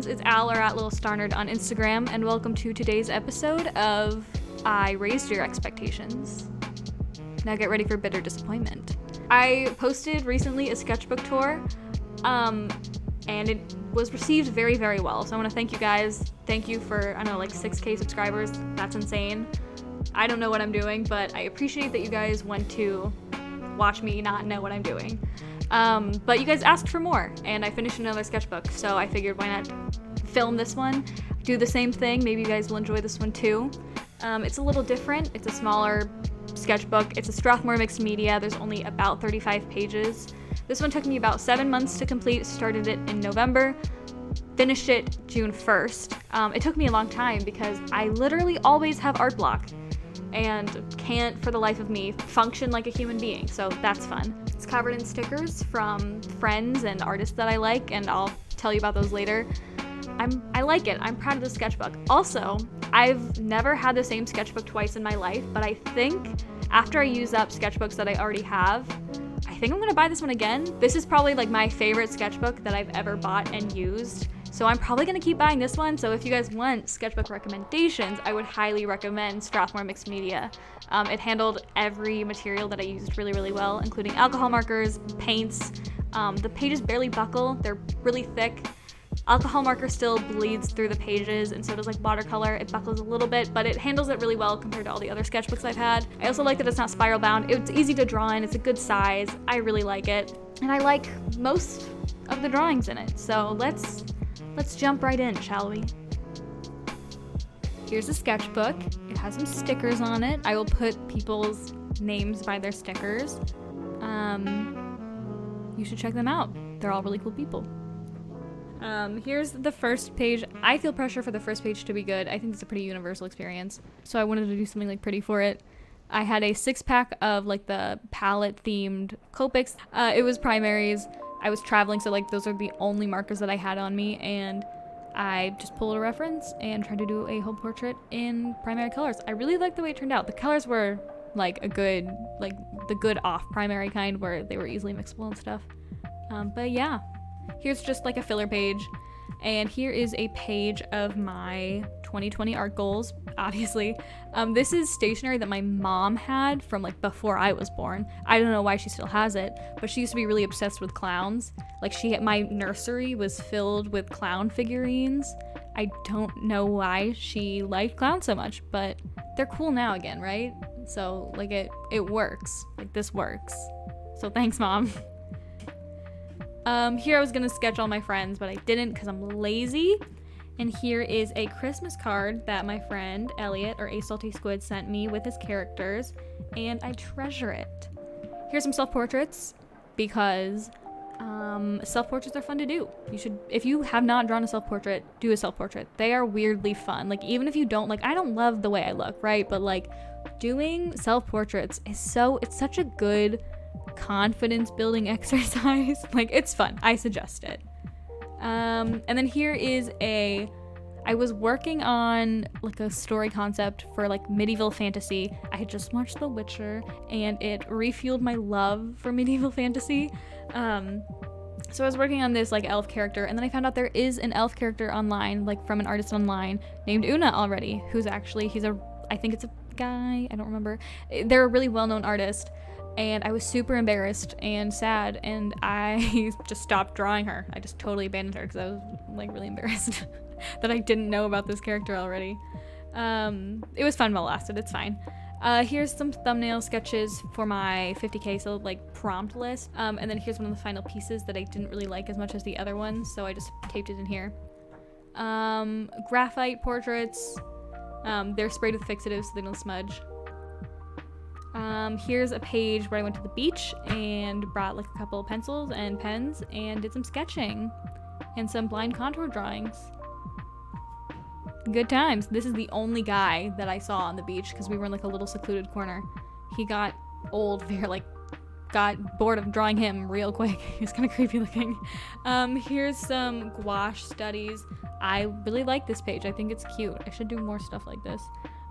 friends, it's Al or at Lilstarnerd on Instagram, and welcome to today's episode of I Raised Your Expectations. Now get ready for bitter disappointment. I posted recently a sketchbook tour, and it was received very, very well. So I want to thank you guys. Thank you for, 6K subscribers. That's insane. I don't know what I'm doing, but I appreciate that you guys went to watch me not know what I'm doing. But you guys asked for more, and I finished another sketchbook, so I figured why not film this one, do the same thing. Maybe you guys will enjoy this one too. It's a little different. It's a smaller sketchbook. It's a Strathmore mixed media. There's only about 35 pages. This one took me about 7 months to complete. Started it in November, finished it June 1st. It took me a long time because I literally always have art block and can't for the life of me function like a human being, so that's fun. It's covered in stickers from friends and artists that I like, and I'll tell you about those later. I like it. I'm proud of the sketchbook. Also, I've never had the same sketchbook twice in my life, but I think after I use up sketchbooks that I already have, I think I'm gonna buy this one again. This is probably like my favorite sketchbook that I've ever bought and used. So I'm probably gonna keep buying this one. So if you guys want sketchbook recommendations, I would highly recommend Strathmore Mixed Media. It handled every material that I used really, really well, including alcohol markers, paints. The pages barely buckle, they're really thick. Alcohol marker still bleeds through the pages, and so does like watercolor. It buckles a little bit, but it handles it really well compared to all the other sketchbooks I've had. I also like that it's not spiral bound. It's easy to draw in, it's a good size. I really like it. And I like most of the drawings in it. So let's jump right in, shall we? Here's a sketchbook. It has some stickers on it. I will put people's names by their stickers. You should check them out. They're all really cool people. Here's the first page. I feel pressure for the first page to be good. I think it's a pretty universal experience, so I wanted to do something like pretty for it. I had a 6-pack of like the palette themed Copics. It was primaries. I was traveling, so like those are the only markers that I had on me, and I just pulled a reference and tried to do a whole portrait in primary colors. I really liked the way it turned out. The colors were like a good, like the good off primary kind where they were easily mixable and stuff. But yeah. Here's just like a filler page, and here is a page of my 2020 art goals, obviously. This is stationery that my mom had from like before I was born. I don't know why she still has it, but she used to be really obsessed with clowns. Like my nursery was filled with clown figurines. I don't know why she liked clowns so much, but they're cool now again, right? So like it works. Like this works. So thanks, Mom. Here I was gonna sketch all my friends, but I didn't because I'm lazy. And here is a Christmas card that my friend Elliot, or A Salty Squid, sent me with his characters, and I treasure it. Here's some self-portraits, because self-portraits are fun to do. You should, if you have not drawn a self-portrait, do a self-portrait. They are weirdly fun. Like, even if you don't, like, I don't love the way I look, right? But like, doing self-portraits is it's such a good confidence building exercise. Like, it's fun. I suggest it. And then here is I was working on like a story concept for like medieval fantasy. I had just watched The Witcher, and it refueled my love for medieval fantasy. So I was working on this like elf character, and then I found out there is an elf character online, like from an artist online named Una already, who's actually, I think it's a guy, I don't remember. They're a really well-known artist. And I was super embarrassed and sad, and I just stopped drawing her. I just totally abandoned her because I was like really embarrassed that I didn't know about this character already. It was fun while it lasted. It's fine. Here's some thumbnail sketches for my 50K, so like prompt list. And then here's one of the final pieces that I didn't really like as much as the other ones, so I just taped it in here. Graphite portraits. They're sprayed with fixatives so they don't smudge. Here's a page where I went to the beach and brought like a couple of pencils and pens and did some sketching and some blind contour drawings. Good times. This is the only guy that I saw on the beach because we were in like a little secluded corner. He got old, got bored of drawing him real quick. He was kind of creepy looking. Here's some gouache studies. I really like this page. I think it's cute. I should do more stuff like this.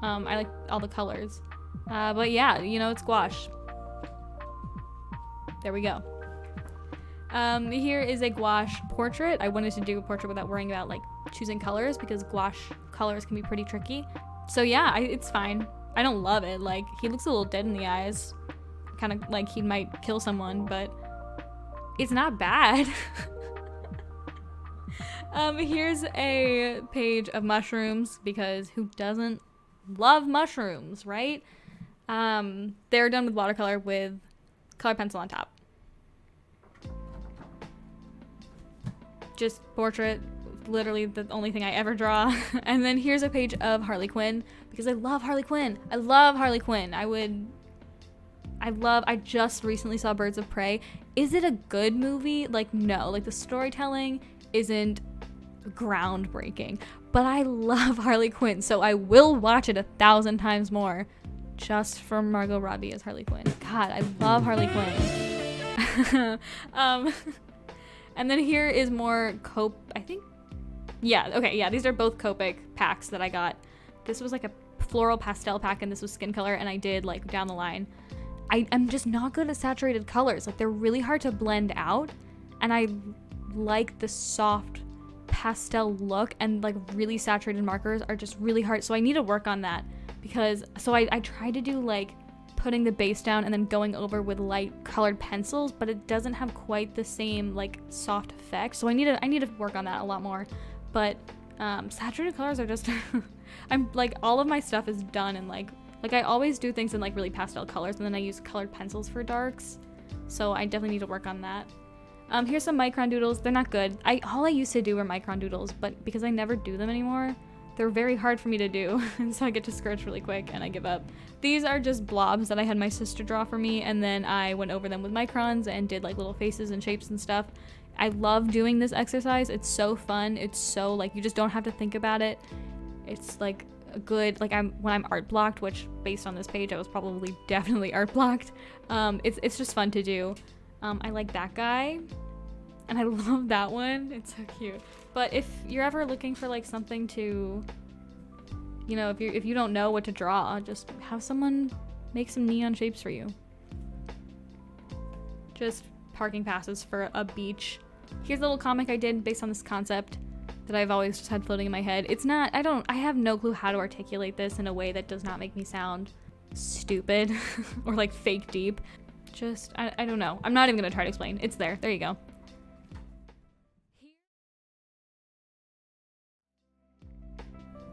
I like all the colors. But yeah, it's gouache. There we go. Here is a gouache portrait. I wanted to do a portrait without worrying about like choosing colors because gouache colors can be pretty tricky. So yeah, it's fine. I don't love it. Like, he looks a little dead in the eyes. Kind of like he might kill someone, but it's not bad. Here's a page of mushrooms because who doesn't love mushrooms, right? They're done with watercolor with color pencil on top. Just portrait, literally the only thing I ever draw. And then here's a page of Harley Quinn because I love Harley Quinn. I love Harley Quinn. I just recently saw Birds of Prey. Is it a good movie? Like, no. Like, the storytelling isn't groundbreaking, but I love Harley Quinn, so I will watch it 1,000 times more just for Margot Robbie as Harley Quinn. God, I love Harley Quinn. And then here is more I think. Yeah, okay, yeah, these are both Copic packs that I got. This was like a floral pastel pack, and this was skin color, and I did like down the line. I'm just not good at saturated colors. Like, they're really hard to blend out, and I like the soft pastel look, and like really saturated markers are just really hard. So I need to work on that because, so I try to do like putting the base down and then going over with light colored pencils, but it doesn't have quite the same like soft effect. So I need to work on that a lot more. But saturated colors are just I'm like, all of my stuff is done in like I always do things in like really pastel colors, and then I use colored pencils for darks. So I definitely need to work on that. Here's some micron doodles. They're not good. All I used to do were micron doodles, but because I never do them anymore, they're very hard for me to do, and so I get discouraged really quick and I give up. These are just blobs that I had my sister draw for me, and then I went over them with microns and did like little faces and shapes and stuff. I love doing this exercise. It's so fun. It's so like, you just don't have to think about it. It's like a good, like, when I'm art blocked, which based on this page I was probably definitely art blocked, it's just fun to do. I like that guy, and I love that one. It's so cute. But if you're ever looking for like something to, you know, if you don't know what to draw, just have someone make some neon shapes for you. Just parking passes for a beach. Here's a little comic I did based on this concept that I've always just had floating in my head. I have no clue how to articulate this in a way that does not make me sound stupid or like fake deep. Just, I don't know. I'm not even gonna try to explain. It's there. There you go.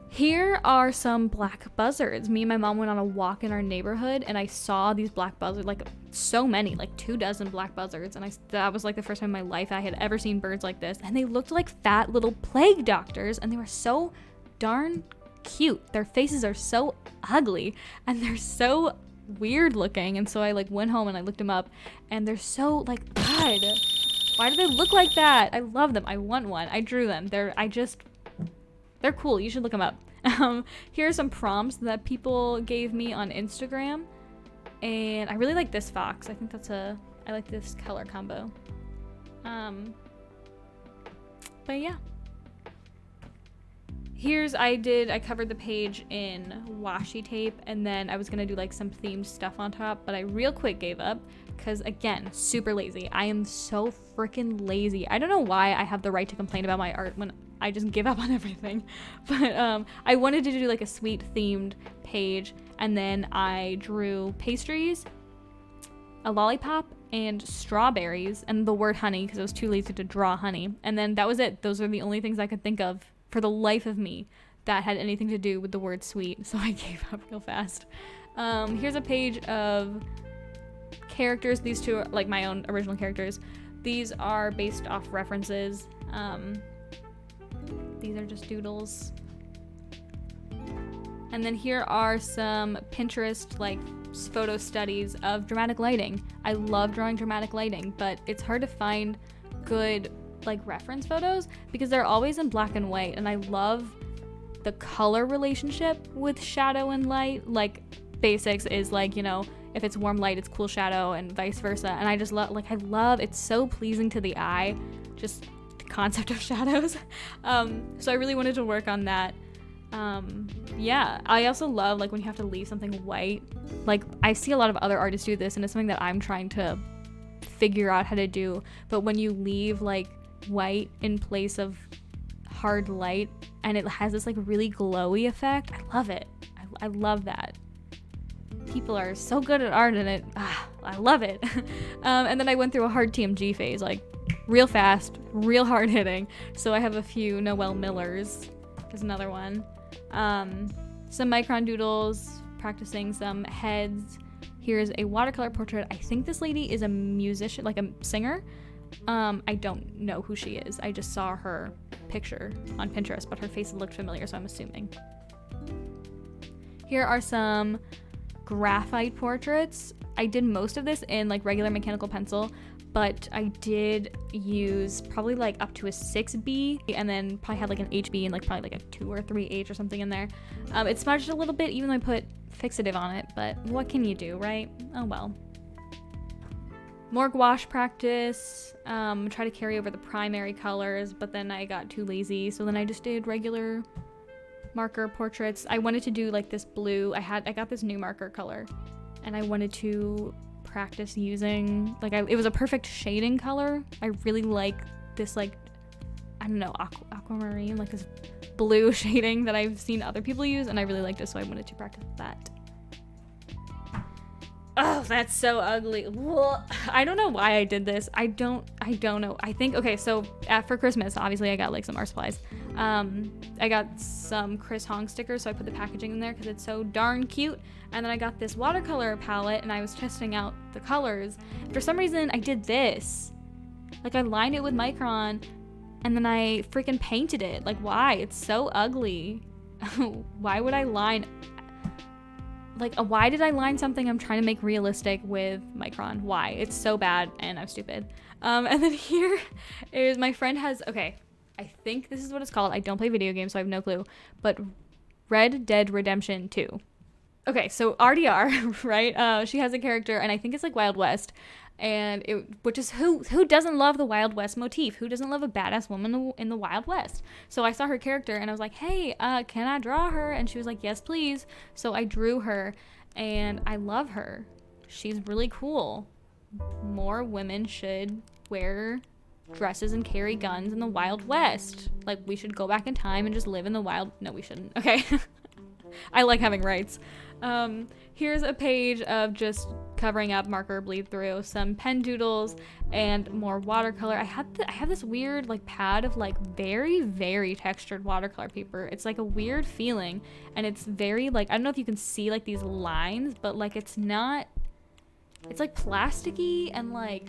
Here are some black buzzards. Me and my mom went on a walk in our neighborhood, and I saw these black buzzards, like so many, like 24 black buzzards, and that was like the first time in my life I had ever seen birds like this, and they looked like fat little plague doctors, and they were so darn cute. Their faces are so ugly, and they're so weird looking, and so I like went home and I looked them up, and they're so like, God, why do they look like that? I love them. I want one. I drew them. They're cool. You should look them up. Here are some prompts that people gave me on Instagram, and I really like this fox. I think I like this color combo. But yeah. I covered the page in washi tape, and then I was gonna do like some themed stuff on top, but I real quick gave up because, again, super lazy. I am so freaking lazy. I don't know why I have the right to complain about my art when I just give up on everything. But I wanted to do like a sweet themed page, and then I drew pastries, a lollipop, and strawberries, and the word honey because I was too lazy to draw honey. And then that was it. Those are the only things I could think of for the life of me that had anything to do with the word sweet, so I gave up real fast. Here's a page of characters. These two are like my own original characters. These are based off references. These are just doodles. And then here are some Pinterest like photo studies of dramatic lighting. I love drawing dramatic lighting, but it's hard to find good like reference photos because they're always in black and white, and I love the color relationship with shadow and light. Like, basics is like, you know, if it's warm light it's cool shadow, and vice versa. And I just love it's so pleasing to the eye, just the concept of shadows. So I really wanted to work on that. Yeah, I also love like when you have to leave something white. Like, I see a lot of other artists do this, and it's something that I'm trying to figure out how to do. But when you leave like white in place of hard light and it has this like really glowy effect, I love it. I love that. People are so good at art and I love it. And then I went through a hard TMG phase, like real fast, real hard hitting. So I have a few Noel Millers. There's another one. Some micron doodles, practicing some heads. Here's a watercolor portrait. I think this lady is a musician, like a singer. I don't know who she is. I just saw her picture on Pinterest, but her face looked familiar, so I'm assuming. Here are some graphite portraits. I did most of this in like regular mechanical pencil, but I did use probably like up to a 6B and then probably had like an HB and like probably like a 2 or 3H or something in there. It smudged a little bit even though I put fixative on it, but what can you do, right? Oh well. More gouache practice, try to carry over the primary colors, but then I got too lazy, so then I just did regular marker portraits. I wanted to do like this blue. I got this new marker color and I wanted to practice using like it was a perfect shading color. I really like this like, I don't know, aquamarine, like this blue shading that I've seen other people use, and I really liked it, so I wanted to practice that. Oh, that's so ugly. I don't know why I did this. I don't know. I think, okay, so for Christmas, obviously I got like some art supplies. I got some Chris Hong stickers, so I put the packaging in there because it's so darn cute. And then I got this watercolor palette and I was testing out the colors. For some reason, I did this. Like I lined it with Micron and then I freaking painted it. Like why? It's so ugly. Why would I line... Like, why did I line something I'm trying to make realistic with Micron? Why? It's so bad, and I'm stupid. And then here is my friend has, okay, I think this is what it's called. I don't play video games, so I have no clue. But Red Dead Redemption 2. Okay, so RDR, right? She has a character, and I think it's like Wild West. And which is who doesn't love the Wild West motif? Who doesn't love a badass woman in the Wild West? So I saw her character and I was like, hey, can I draw her? And she was like, yes, please. So I drew her and I love her. She's really cool. More women should wear dresses and carry guns in the Wild West. Like we should go back in time and just live in the wild. No, we shouldn't. Okay. I like having rights. Here's a page of just covering up marker bleed through, some pen doodles, and more watercolor. I have this weird like pad of like very, very textured watercolor paper. It's like a weird feeling, and it's very like, I don't know if you can see like these lines, but like it's not, it's like plasticky and like,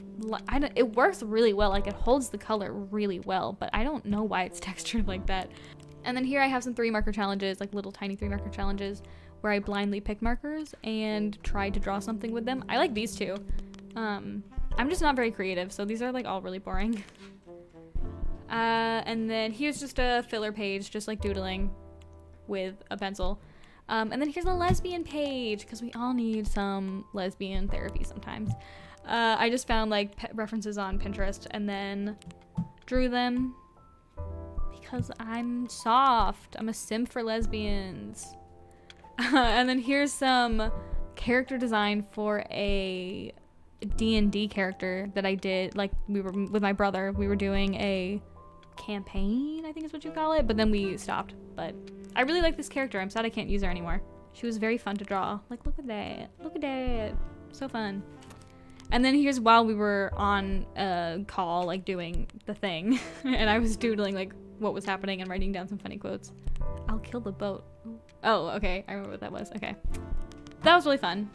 it works really well. Like it holds the color really well, but I don't know why it's textured like that. And then here I have some 3 marker challenges, like little tiny 3 marker challenges, where I blindly picked markers and tried to draw something with them. I like these two. I'm just not very creative, so these are like all really boring. And then here's just a filler page, just like doodling with a pencil. And then here's a lesbian page, because we all need some lesbian therapy sometimes. I just found like references on Pinterest and then drew them because I'm soft. I'm a simp for lesbians. And then here's some character design for a D&D character that I did. Like we were with my brother, we were doing a campaign, I think is what you call it, but then we stopped. But I really like this character. I'm sad I can't use her anymore. She was very fun to draw. Like look at that, so fun. And then here's while we were on a call, like doing the thing, and I was doodling like what was happening and writing down some funny quotes. I'll kill the boat. Oh, okay. I remember what that was. Okay. That was really fun.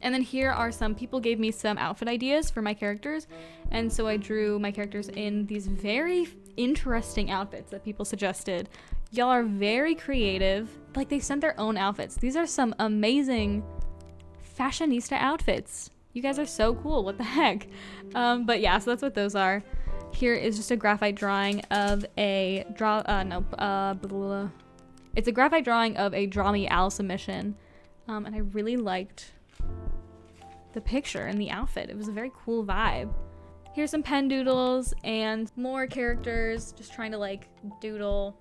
And then here are some people gave me some outfit ideas for my characters. And so I drew my characters in these very interesting outfits that people suggested. Y'all are very creative. Like they sent their own outfits. These are some amazing fashionista outfits. You guys are so cool. What the heck? But yeah, so that's what those are. Here is just a graphite drawing of a it's a graphite drawing of a Draw Me Al submission. And I really liked the picture and the outfit. It was a very cool vibe. Here's some pen doodles and more characters, just trying to like doodle,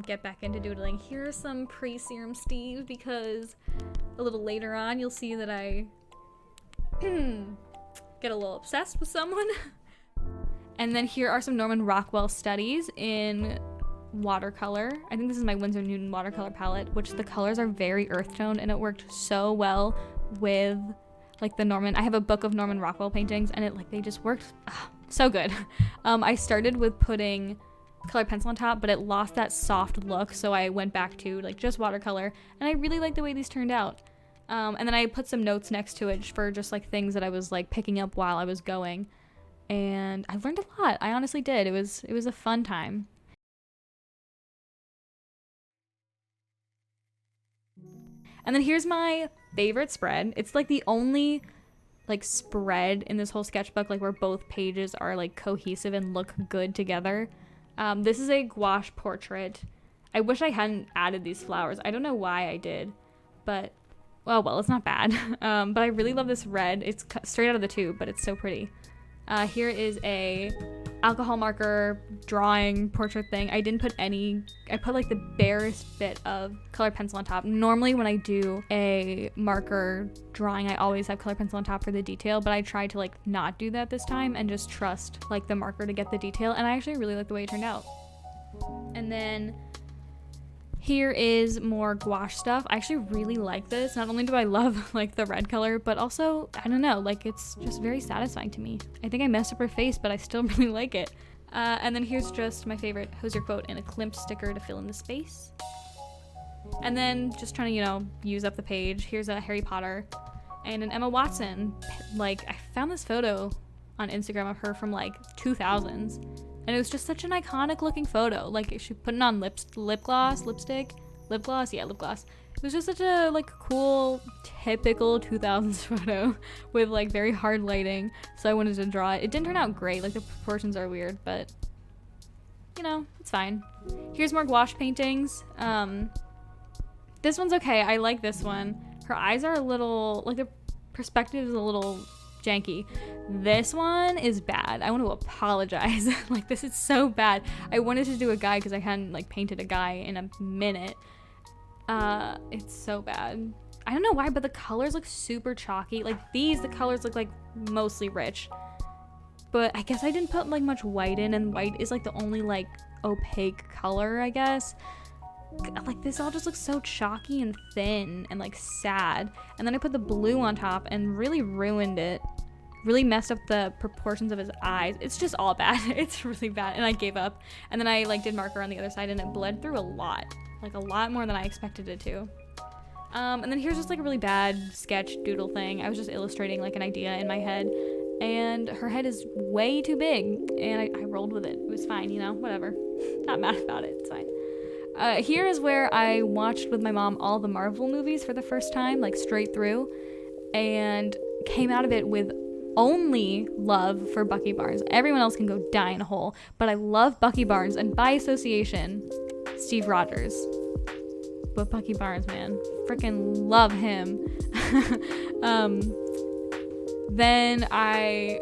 get back into doodling. Here's some pre-Serum Steve, because a little later on you'll see that I get a little obsessed with someone. And then here are some Norman Rockwell studies in watercolor. I think this is my Winsor Newton watercolor palette, which the colors are very earth toned, and it worked so well with like the Norman. I have a book of Norman Rockwell paintings, and they just worked so good. I started with putting colored pencil on top, but it lost that soft look, so I went back to like just watercolor, and I really like the way these turned out. And then I put some notes next to it for just like things that I was like picking up while I was going, and I learned a lot. I honestly did. It was a fun time. And then here's my favorite spread. It's like the only like spread in this whole sketchbook like where both pages are like cohesive and look good together. This is a gouache portrait. I wish I hadn't added these flowers. I don't know why I did, but well, it's not bad. But I really love this red. It's straight out of the tube, but it's so pretty. Here is a alcohol marker drawing portrait thing. I put like the barest bit of colored pencil on top. Normally when I do a marker drawing, I always have colored pencil on top for the detail, but I tried to like not do that this time and just trust like the marker to get the detail, and I actually really like the way it turned out. And then here is more gouache stuff. I actually really like this. Not only do I love like the red color, but also, I don't know, like it's just very satisfying to me. I think I messed up her face, but I still really like it. And then here's just my favorite Hosier quote and a Klimt sticker to fill in the space. And then just trying to, use up the page. Here's a Harry Potter and an Emma Watson. Like, I found this photo on Instagram of her from like 2000s. And it was just such an iconic looking photo. Like, she put it on lip gloss. It was just such a like cool, typical 2000s photo with like very hard lighting. So I wanted to draw it. It didn't turn out great. Like the proportions are weird, but it's fine. Here's more gouache paintings. This one's okay. I like this one. Her eyes are a little, like the perspective is a little janky. This one is bad. I want to apologize. Like, this is so bad. I wanted to do a guy because I hadn't like painted a guy in a minute. It's so bad. I don't know why, but the colors look super chalky. Like the colors look like mostly rich, but I guess I didn't put like much white in, and white is like the only like opaque color, I guess. Like, this all just looks so chalky and thin and like sad. And then I put the blue on top and really ruined it. Really messed up the proportions of his eyes. It's just all bad. It's really bad, and I gave up. And then I like did marker on the other side, and it bled through a lot more than I expected it to. And then here's just like a really bad sketch doodle thing. I was just illustrating like an idea in my head, and her head is way too big, and I rolled with it. It was fine, whatever. Not mad about it. It's fine. Here is where I watched with my mom all the Marvel movies for the first time, like straight through, and came out of it with only love for Bucky Barnes. Everyone else can go die in a hole, but I love Bucky Barnes, and by association, Steve Rogers. But Bucky Barnes, man, freaking love him. Then I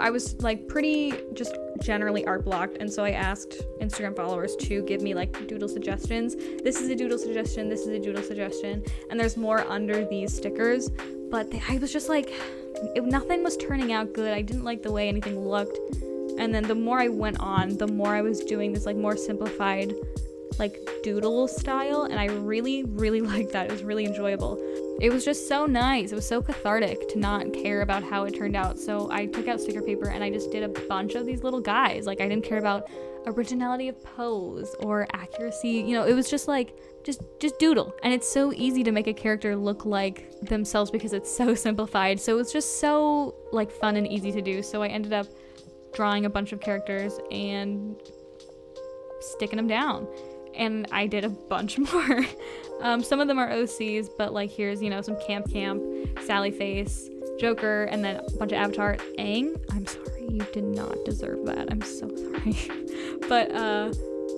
was like pretty just generally art blocked, and so I asked Instagram followers to give me like doodle suggestions. This is a doodle suggestion, this is a doodle suggestion, and there's more under these stickers, but I was just like, nothing was turning out good. I didn't like the way anything looked, and then the more I went on, the more I was doing this like more simplified like doodle style, and I really liked that. It was really enjoyable. It was just so nice. It was so cathartic to not care about how it turned out. So I took out sticker paper and I just did a bunch of these little guys. Like, I didn't care about originality of pose or accuracy. It was just like, just doodle. And it's so easy to make a character look like themselves because it's so simplified. So it's just so like fun and easy to do. So I ended up drawing a bunch of characters and sticking them down. And I did a bunch more. Some of them are OCs, but like here's, some Camp, Sally Face, Joker, and then a bunch of Avatar. Aang, I'm sorry, you did not deserve that. I'm so sorry. But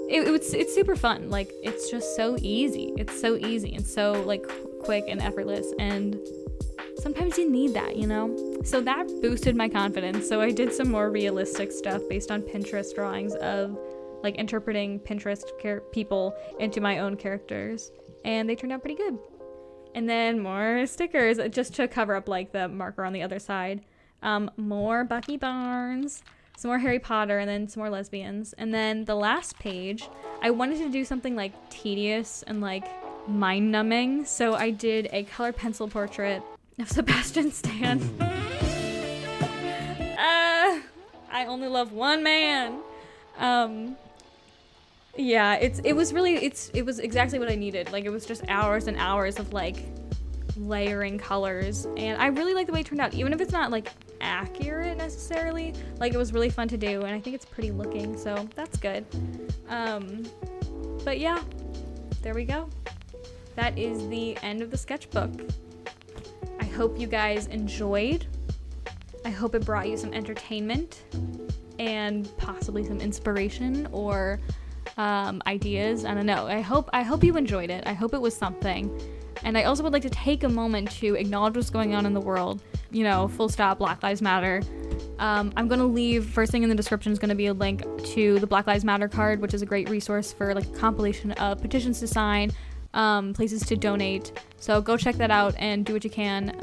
it's super fun. Like, it's just so easy. It's so easy and so like quick and effortless, and sometimes you need that, So that boosted my confidence. So I did some more realistic stuff based on Pinterest drawings of like interpreting Pinterest people into my own characters, and they turned out pretty good. And then more stickers just to cover up like the marker on the other side. more Bucky Barnes, some more Harry Potter, and then some more lesbians. And then the last page, I wanted to do something like tedious and like mind-numbing, so I did a color pencil portrait of Sebastian Stan. I only love one man. Yeah, it was exactly what I needed. Like, it was just hours and hours of like layering colors, and I really like the way it turned out, even if it's not like accurate necessarily. Like, it was really fun to do, and I think it's pretty looking, so that's good. But yeah, there we go. That is the end of the sketchbook. I hope you guys enjoyed. I hope it brought you some entertainment and possibly some inspiration or ideas. I don't know. I hope you enjoyed it. I hope it was something. And I also would like to take a moment to acknowledge what's going on in the world. You know, full stop, Black Lives Matter. I'm going to leave, first thing in the description is going to be a link to the Black Lives Matter card, which is a great resource for like a compilation of petitions to sign, places to donate. So go check that out and do what you can.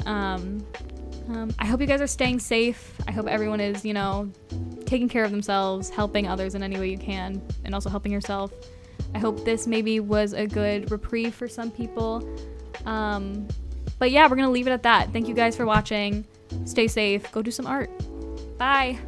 I hope you guys are staying safe. I hope everyone is, you know, taking care of themselves, helping others in any way you can, and also helping yourself. I hope this maybe was a good reprieve for some people. But yeah, we're gonna leave it at that. Thank you guys for watching. Stay safe. Go do some art. Bye.